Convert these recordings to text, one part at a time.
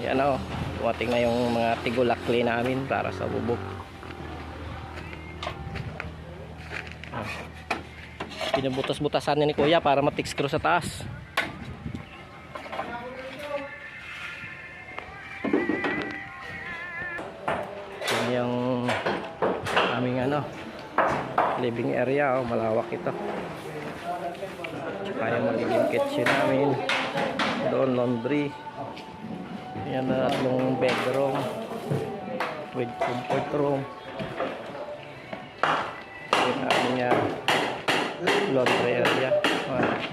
Yan o, dumating na yung mga tigulakli namin para sa bubog. Pinubutas-butasan ni Kuya para matiks screw sa taas. Yan yung aming living area. Malawak ito. Tsaka yung magiging kitchen namin. Doon laundry. Yan na tatlong bedroom with comfort room. Yan aming laundry area.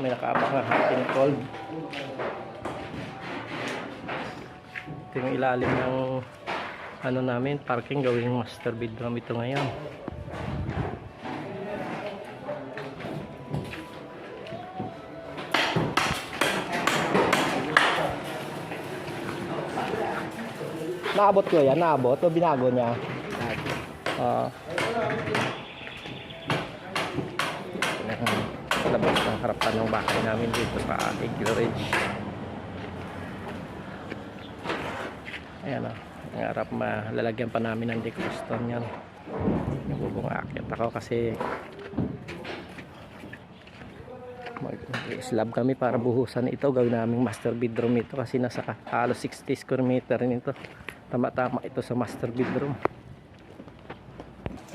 May nakaabang na hot and cold. Ito yung ilalim ng namin, parking. Gawing master bedroom ito ngayon. Naabot ko yan, naabot o binago niya? Labas ng harapan ng bahay namin dito sa Eagle Ridge. Ayan o, ang harap, malalagyan pa namin ng decoston yan. Nabubong aakyat ako kasi mag-slab kami para buhusan ito. Gawin namin master bedroom ito kasi nasa halos 60 square meter nito. Tama-tama ito sa master bedroom.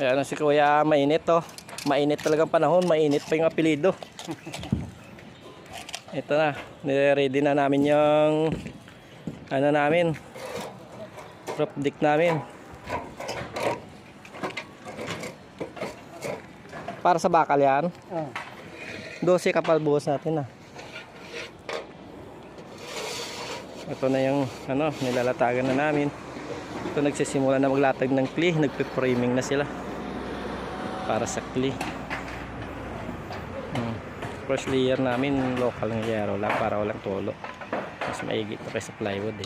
Ayan si Kuya, mainit to. Mainit talagang panahon, mainit pa yung apelido. Ito na, nire-ready na namin yung namin, roof deck namin. Para sa bakal yan? 12 kapal buhos natin Ito na yung nilalatagan na namin. Ito nagsisimula na maglatag ng clay, nagpe-framing na sila para sa clay. First layer namin local ng yero lang para walang tulo. Mas maigit pa sa plywood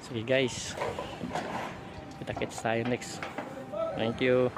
Sige guys, kita-kits tayo next. Thank you.